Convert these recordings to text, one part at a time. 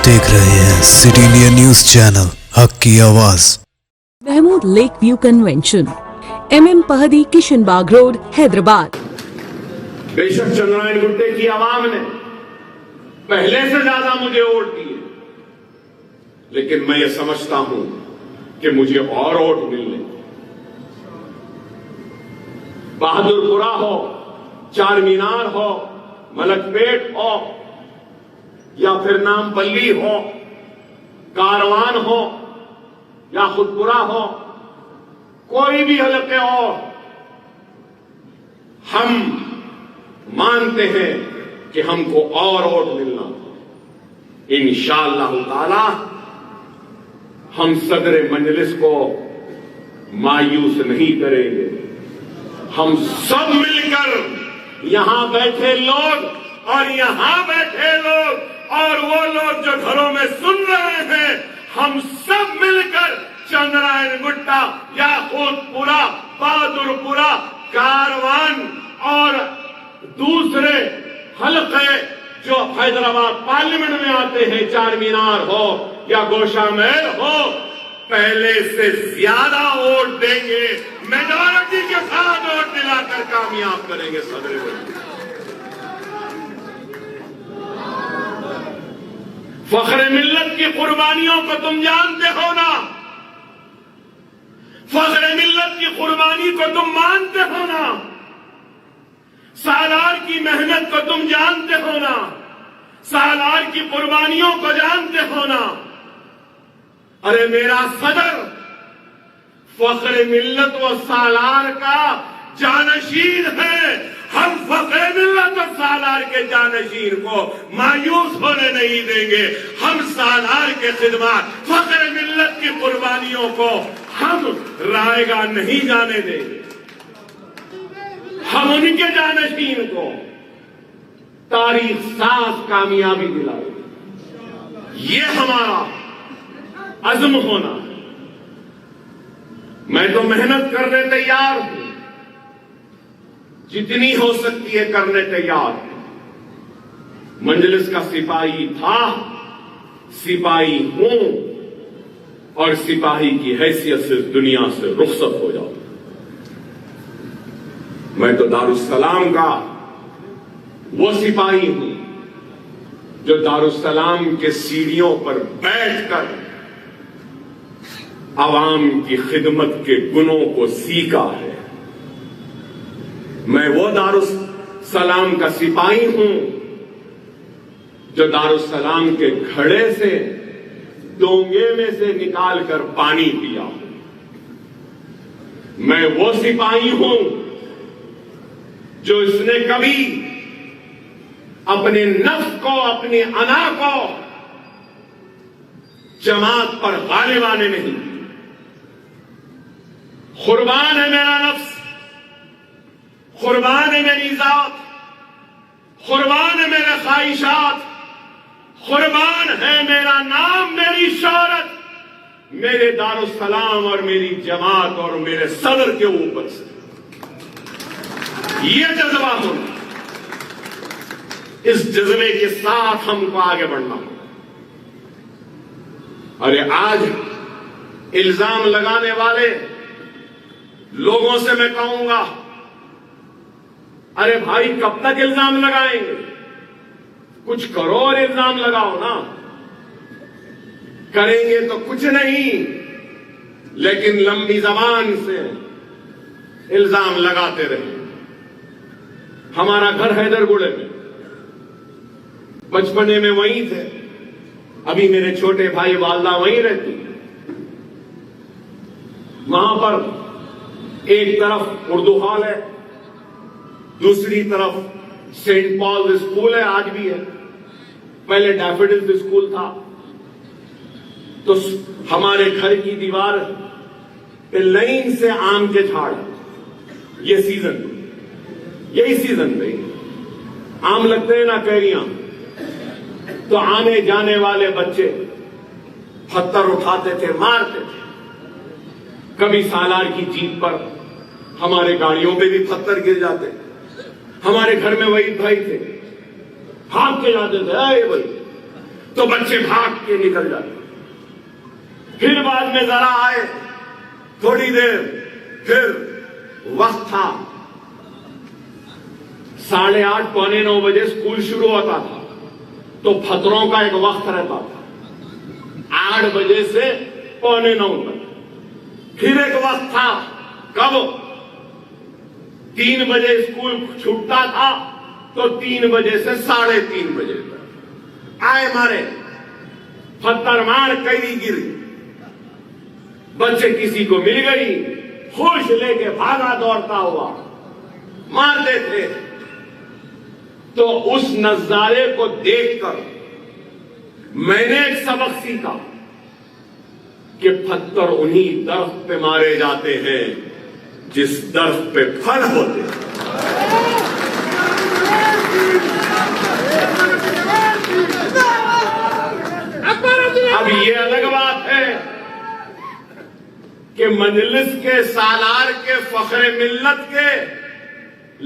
देख रहे हैं सिटी इंडिया न्यूज चैनल, हक की आवाज। Mahmood lake view convention, MM Pahadi, Kishanbagh road, Hyderabad. बेशक चंद्रायन गुट्टे की आवाम ने पहले से ज्यादा मुझे वोट दिए, लेकिन मैं ये समझता हूं कि मुझे और वोट मिलने। बहादुरपुरा हो, चार मीनार हो, मलकपेट हो, या फिर नामपल्ली हो, कारवान हो या खुदपुरा हो, कोई भी हलके हो, हम मानते हैं कि हमको और वोट मिलना। इंशाअल्लाह ताला हम सदर मजलिस को मायूस नहीं करेंगे। हम सब मिलकर यहां बैठे लोग और यहां बैठे लोग और वो लोग जो घरों में सुन रहे हैं, हम सब मिलकर चंद्रायन गुट्टा, याकूतपुरा, बहादुरपुरा, कारवान और दूसरे हलके जो हैदराबाद पार्लियामेंट में आते हैं, चार मीनार हो या गोशा महल हो, पहले से ज्यादा वोट देंगे, मेजॉरिटी के साथ वोट दिलाकर कामयाब करेंगे सदर मजलिस। फख्र मिल्लत की कुर्बानियों को तुम जानते हो ना, फख्र मिल्लत की कुर्बानी को तुम मानते हो ना, सालार की मेहनत को तुम जानते हो ना, सालार की कुर्बानियों को जानते हो ना। अरे मेरा सदर फख्र मिल्लत व सालार का जानशीन है। हम फख्र मिल्लत और सालार के जानशीन को मायूस होने नहीं देंगे। हम सालार के खिदमत, फख्र मिल्लत की कुर्बानियों को हम रायगा नहीं जाने देंगे। हम उनके जानशीन को तारीख साज कामयाबी दिलाएंगे। ये हमारा अज़्म होना। मैं तो मेहनत करने तैयार हूं, जितनी हो सकती है करने तैयार हूं। मजलिस का सिपाही था, सिपाही हूं और सिपाही की हैसियत से दुनिया से रुखसत हो जाऊं। मैं तो दारुस्सलाम का वो सिपाही हूं जो दारुस्सलाम के सीढ़ियों पर बैठकर आवाम की खिदमत के गुणों को सीखा है। मैं वो दारुस्सलाम का सिपाही हूं जो दारुस्सलाम के घड़े से डोंगे में से निकालकर पानी पिया। मैं वो सिपाही हूं जो इसने कभी अपने नफ्स को, अपनी अना को जमात पर गालिब आने नहीं। कुर्बान है मेरा नफ्स, कुर्बान है मेरी जात, कुर्बान है मेरे ख्वाहिशात, कुर्बान है मेरा नाम, मेरी शोहरत, मेरे दारुस्सलाम और मेरी जमात और मेरे सदर के ऊपर से। ये जज्बा होना, इस जज्बे के साथ हमको आगे बढ़ना। अरे आज इल्जाम लगाने वाले लोगों से मैं कहूंगा, अरे भाई कब तक इल्जाम लगाएंगे? कुछ करो और इल्जाम लगाओ ना। करेंगे तो कुछ नहीं, लेकिन लंबी जबान से इल्जाम लगाते रहे। हमारा घर हैदरगुड़े में, बचपने में वहीं थे। अभी मेरे छोटे भाई वालदा वहीं रहती है। वहां पर एक तरफ उर्दू हॉल है, दूसरी तरफ सेंट पॉल स्कूल है, आज भी है। पहले डैफोडिल्स स्कूल था। तो हमारे घर की दीवार पे लाइन से आम के झाड़, ये सीजन, यही सीजन में आम लगते हैं ना, कैरियां। तो आने जाने वाले बच्चे पत्थर उठाते थे, मारते थे। कभी सालार की जीप पर हमारे गाड़ियों पे भी पत्थर गिर जाते। हमारे घर में वही भाई थे, भाग के जाते थे, आए भाई। तो तो बच्चे भाग के निकल जाते, फिर बाद में जरा आए थोड़ी देर, फिर वक्त था 8:30 पौने 9 बजे स्कूल शुरू होता था, तो फतरों का एक वक्त रहता था 8 बजे से पौने 9 तक। फिर एक वक्त था कब 3 बजे स्कूल छूटता था, तो 3 बजे से 3:30 बजे तक। आए मारे, पत्थर मार कई गिरी, बच्चे किसी को मिल गई, होश लेके भागा दौड़ता हुआ, मारते थे। तो उस नजारे को देखकर मैंने एक सबक सीखा कि पत्थर उन्हीं दरख्त पे मारे जाते हैं जिस दरख्त पे फल होते हैं। अब ये अलग बात है कि मजलिस के सालार के फखरे मिल्लत के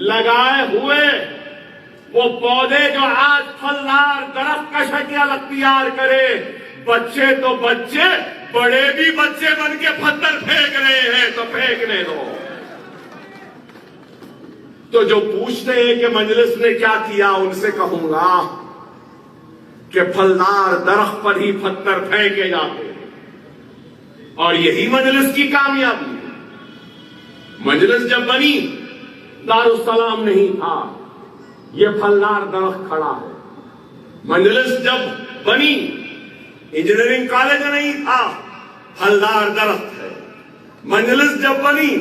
लगाए हुए वो पौधे जो आज फलदार दरख्त का शक्ल अख्तियार करे, बच्चे तो बच्चे, बड़े भी बच्चे बन के पत्थर फेंक रहे हैं, तो फेंकने दो। तो जो पूछते हैं कि मजलिस ने क्या किया, उनसे कहूंगा कि फलदार दरख्त पर ही पत्थर फेंके जाते हैं, और यही मजलिस की कामयाबी है। मजलिस जब बनी, दारुस्सलाम नहीं था, ये फलदार दरख्त खड़ा है। मजलिस जब बनी, इंजीनियरिंग कॉलेज नहीं था, फलदार दरख्त है। मजलिस जब बनी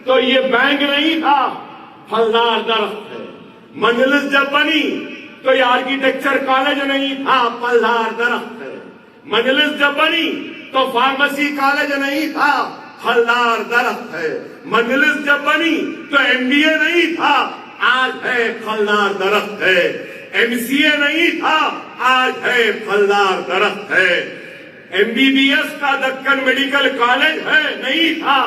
तो ये बैंक नहीं था, फलदार दरख्त है। मजलिस जब बनी तो ये आर्किटेक्चर कॉलेज नहीं था, फलदार दरख्त है। मजलिस जब बनी तो फार्मेसी कॉलेज नहीं था, फलदार दरख्त है। मजलिस जब बनी तो एमबीए नहीं था, आज है फलदार दरख्त है। एमसीए नहीं था, आज है फलदार दरख्त है। एमबीबीएस का दक्कन मेडिकल कॉलेज है, नहीं था,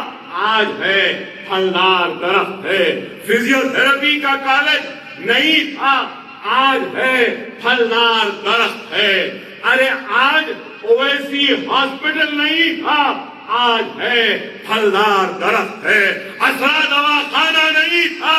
आज है फलदार दरख्त है। फिजियोथेरेपी का कॉलेज नहीं था, आज है फलदार दरख्त है। अरे आज ओवैसी हॉस्पिटल नहीं था, आज है फलदार दरख्त है। असरा दवाखाना नहीं था,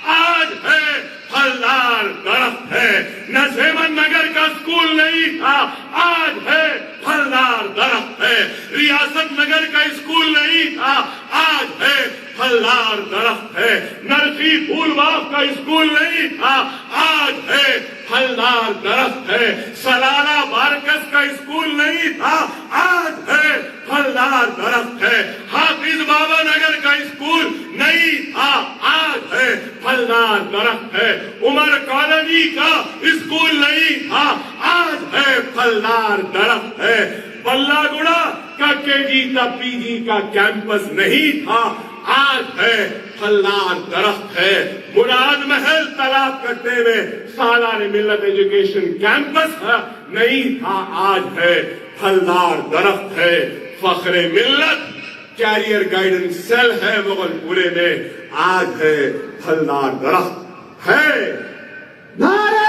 आज है फलदार दरख्त है। नसेमन नगर का स्कूल नहीं था, आज है फलदार दरख्त है। रियासत नगर का स्कूल नहीं था, आज है फलदार दरख्त है। नरसी फूलबाग का स्कूल नहीं था, आज है फलदार दरख्त है। सलाला बारकस का स्कूल नहीं था, आज है फलदार दरख्त है। हाफिज बाबा नगर का स्कूल नहीं था, आज है फलदार दरख्त है। उमर कॉलोनी का स्कूल नहीं था, आज है फलदार दरख्त है। बल्लागुड़ा का केजी का पीजी का कैंपस नहीं था, आज है फलदार दरख्त है। मुराद महल तलाब कट्टे में सालार मिल्लत एजुकेशन कैंपस नहीं था, आज है फलदार दरख्त है। फखरे मिल्लत कैरियर गाइडेंस सेल है मुगलपुरे में, आज है फलदार दरख्त है। नारे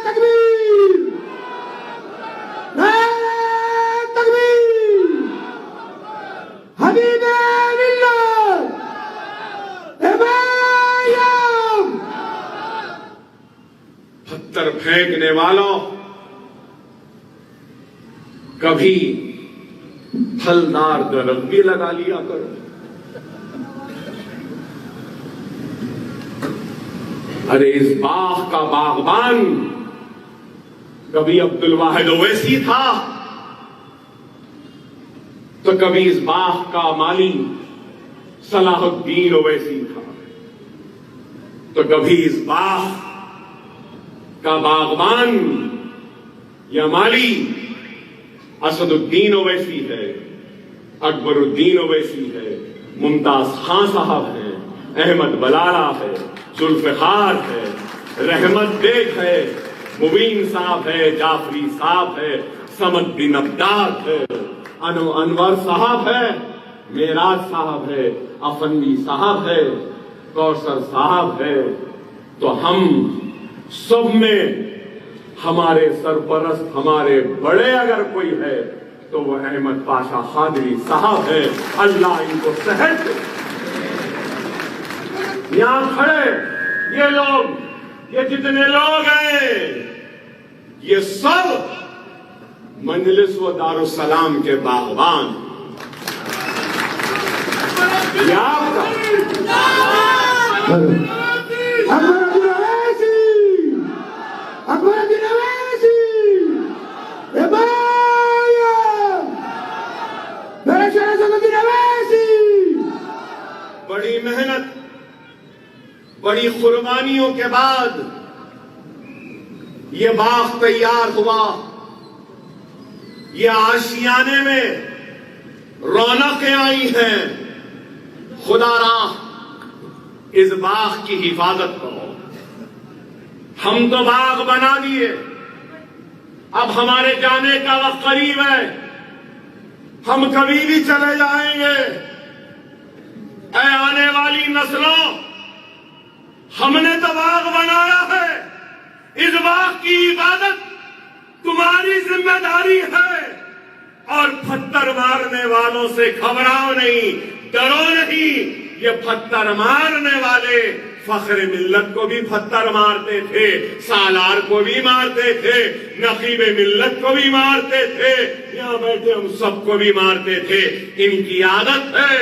तकबीर, नारे तकबीर, हबीबे मिल्लत, इमाम। पत्थर फेंकने वालों, कभी फलदार दरख्त भी लगा लिया करो। अरे इस बाग का बागबान कभी अब्दुल वाहिद ओवैसी था, तो कभी इस बाग का माली सलाहुद्दीन ओवैसी था, तो कभी इस बाग का बागबान या माली असदुद्दीन ओवैसी है, अकबरुद्दीन ओवैसी है, मुमताज खां साहब हैं, अहमद बलाला है, जुल्फिकार है, रहमत बेग है, मुबीन साहब है, जाफरी साहब है, समद बिन अब्दाद है, अनवर साहब है, मेराज साहब है, अफंदी साहब है, कौसर साहब है। तो हम सब में हमारे सरपरस्त, हमारे बड़े अगर कोई है तो वो अहमद पाशा कादरी साहब है। अल्लाह इनको सेहत दे। यहां खड़े ये लोग, ये जितने लोग हैं, ये सब मजलिस व दारुस्सलाम के बागबान। ये आपका बड़ी मेहनत, बड़ी कुर्बानियों के बाद ये बाग तैयार हुआ। ये आशियाने में रौनकें आई हैं। खुदारा इस बाग की हिफाजत करो। हम तो बाग बना दिए, अब हमारे जाने का वक्त करीब है। हम कभी भी चले जाएंगे। ऐ आने वाली नस्लों, हमने तो बाग बनाया है। इस बाग की इबादत तुम्हारी जिम्मेदारी है। और पत्थर मारने वालों से घबराओ नहीं, डरो नहीं। ये पत्थर मारने वाले फख्र मिल्लत को भी पत्थर मारते थे, सालार को भी मारते थे, नकीब मिल्लत को भी मारते थे, यहां बैठे हम सबको भी मारते थे। इनकी आदत है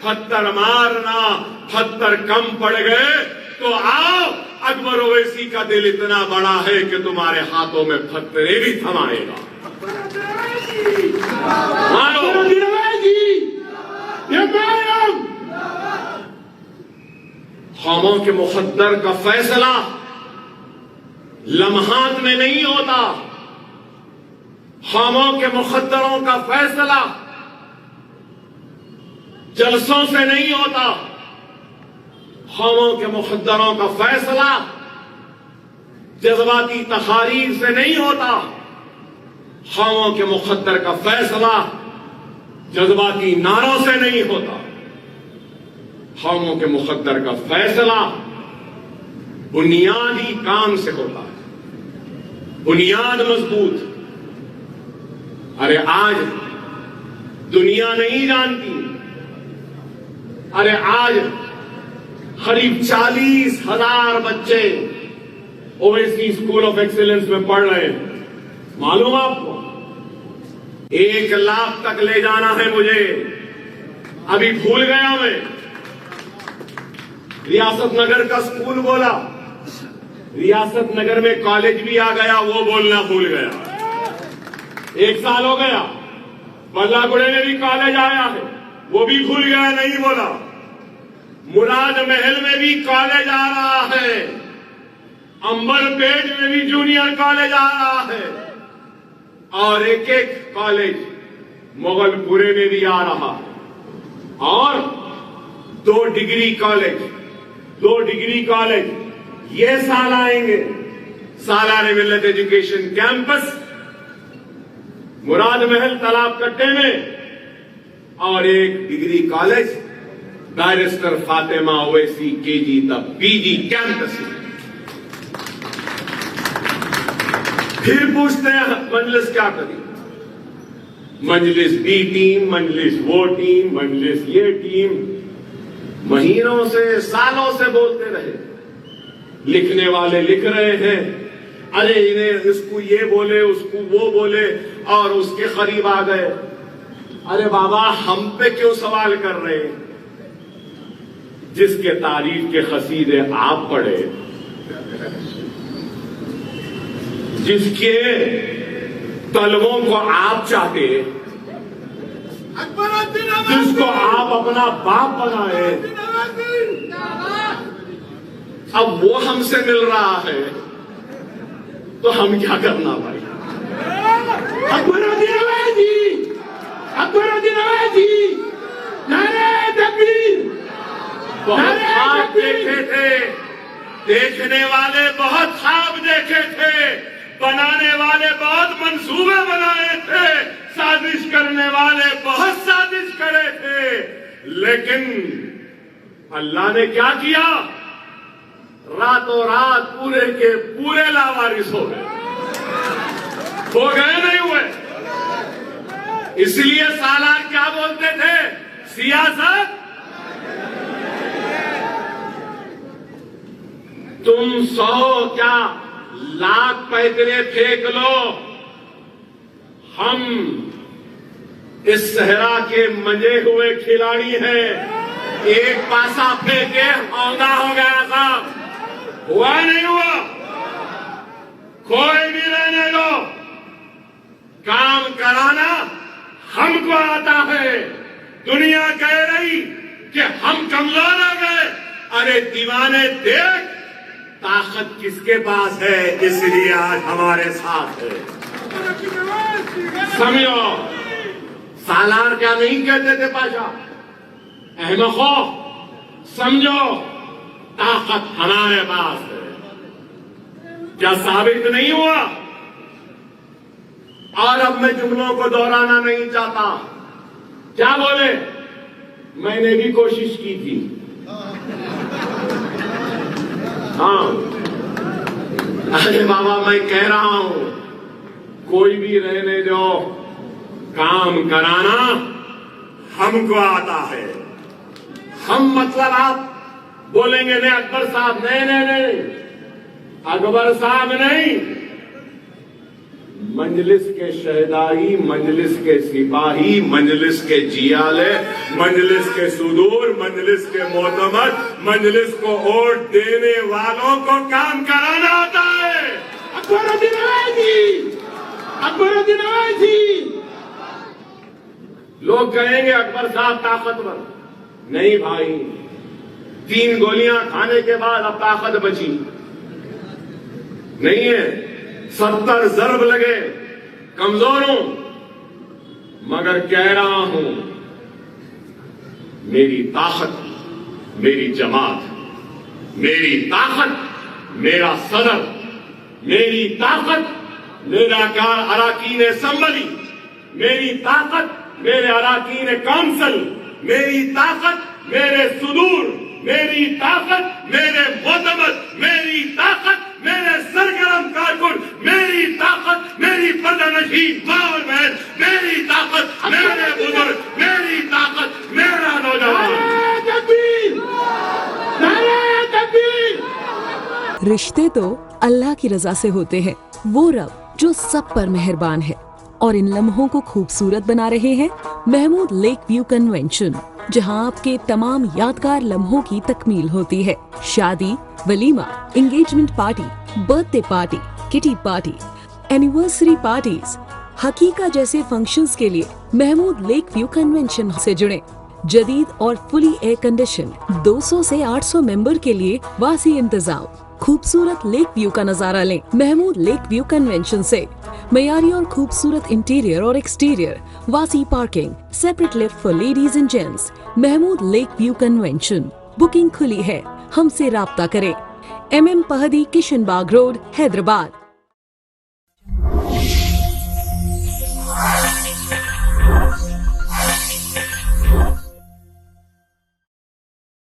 पत्थर मारना। पत्थर कम पड़ गए तो आओ, अकबर ओवैसी का दिल इतना बड़ा है कि तुम्हारे हाथों में पत्थरे भी थमाएगा। कौमों के मुकद्दर का फैसला लम्हात में नहीं होता। कौमों के मुकद्दरों का फैसला जलसों से नहीं होता। कौमों के मुकद्दरों का फैसला जज्बाती तकारीर से नहीं होता। कौमों के मुकद्दर का फैसला जज्बाती नारों से नहीं होता। कौमों के मुकद्दर का फैसला बुनियादी काम से होता है। बुनियाद मजबूत। अरे आज दुनिया नहीं जानती। अरे आज करीब 40,000 बच्चे ओवैसी स्कूल ऑफ एक्सीलेंस में पढ़ रहे हैं। मालूम आपको 1 लाख तक ले जाना है मुझे। अभी भूल गया मैं, रियासत नगर का स्कूल बोला, रियासत नगर में कॉलेज भी आ गया, वो बोलना भूल गया। 1 साल हो गया। बल्लागुड़े में भी कॉलेज आया है, वो भी भूल गया, नहीं बोला। मुराद महल में भी कॉलेज आ रहा है। अंबरपेट में भी जूनियर कॉलेज आ रहा है। और एक कॉलेज मुगलपुरे में भी आ रहा है। और 2 डिग्री कॉलेज ये साल आएंगे। सालार मिल्लत एजुकेशन कैंपस मुराद महल तालाब कट्टे में, और 1 degree college barrister Fatima Owaisi KG तक पीजी कैंपस में। फिर पूछते हैं मजलिस क्या करी? मजलिस बी टीम, मजलिस वो टीम, मजलिस ये टीम। महीनों से, सालों से बोलते रहे। लिखने वाले लिख रहे हैं, अरे इन्हें इसको ये बोले, उसको वो बोले, और उसके करीब आ गए। अरे बाबा, हम पे क्यों सवाल कर रहे हैं? जिसके तारीफ के कसीदे आप पढ़े, जिसके तलबों को आप चाहते, जिसको आप अपना बाप बनाए, अब वो हमसे मिल रहा है तो हम क्या करना भाई? अकबरुद्दीन अवैसी, नारे तकबीर। बहुत ख्वाब देखे थे, देखने वाले बहुत ख्वाब देखे थे, बनाने वाले बहुत मंसूबे बनाए थे, साजिश करने वाले बहुत साजिश करे थे, लेकिन अल्लाह ने क्या किया? रातों रात पूरे के पूरे लावारिस हो गए। हो गए नहीं हुए? इसलिए सालार क्या बोलते थे? सियासत तुम 100 क्या लाख पैदले फेंक लो, हम इस सहरा के मजे हुए खिलाड़ी हैं। एक पासा फेंके औंधा हो गया साहब, हुआ नहीं हुआ? कोई भी रहने दो, काम कराना हमको आता है। दुनिया कह रही कि हम कमजोर हो गए, अरे दीवाने देख ताकत किसके पास है, इसलिए आज हमारे साथ है। समझो, सालार क्या नहीं कहते थे पाशा? अहमद खो, समझो ताकत हमारे पास है। क्या साबित नहीं हुआ? और अब मैं जुमलों को दोहराना नहीं चाहता। क्या बोले? मैंने भी कोशिश की थी। हाँ, अरे बाबा मैं कह रहा हूं, कोई भी रहने दो, काम कराना हमको आता है। हम मतलब आप बोलेंगे नहीं अकबर साहब, नहीं नहीं नहीं, अकबर साहब नहीं, मजलिस के शहदाई, मजलिस के सिपाही, मजलिस के जियाले, मजलिस के सुदूर, मजलिस के मोतमद, मजलिस को वोट देने वालों को काम कराना आता है। अकबरुद्दीन अवैसी, अकबरुद्दीन अवैसी। लोग कहेंगे अकबर साहब ताकतवर, नहीं भाई, 3 गोलियां खाने के बाद अब ताकत बची नहीं है। 70 जरब लगे, कमजोर हूं, मगर कह रहा हूं मेरी ताकत, मेरी जमात, मेरी ताकत मेरा सदर, मेरी ताकत मेरा अराकीन असम्बली, मेरी ताकत मेरे अराकीन काउंसिल, मेरी ताकत मेरे सुदूर, मेरी ताकत मेरे मोतमद, मेरी ताकत मेरे सरगर्म कारकुन, मेरी ताकत मेरी पर्दानशी मां और बहन, मेरी ताकत मेरे बुजुर्ग, मेरी ताकत मेरा नौजवान। रिश्ते तो अल्लाह की रजा से होते हैं, वो रब जो सब पर मेहरबान है। और इन लम्हों को खूबसूरत बना रहे हैं महमूद लेक व्यू कन्वेंशन, जहां आपके तमाम यादगार लम्हों की तकमील होती है। शादी, वलीमा, engagement party, birthday party, kitty party, anniversary parties, हकीका जैसे फंक्शंस के लिए महमूद लेक व्यू कन्वेंशन से जुड़े। जदीद और फुली एयर कंडीशन 200 से 800 मेंबर के लिए वासी इंतजाम। खूबसूरत लेक व्यू का नजारा लें महमूद लेक व्यू कन्वेंशन से। मयारी और खूबसूरत इंटीरियर और एक्सटीरियर, वासी parking, separate lift for ladies and gents. Mahmood lake view convention, booking खुली है, हमसे राब्ता करें। MM Pahadi, Kishan Bagh road, Hyderabad.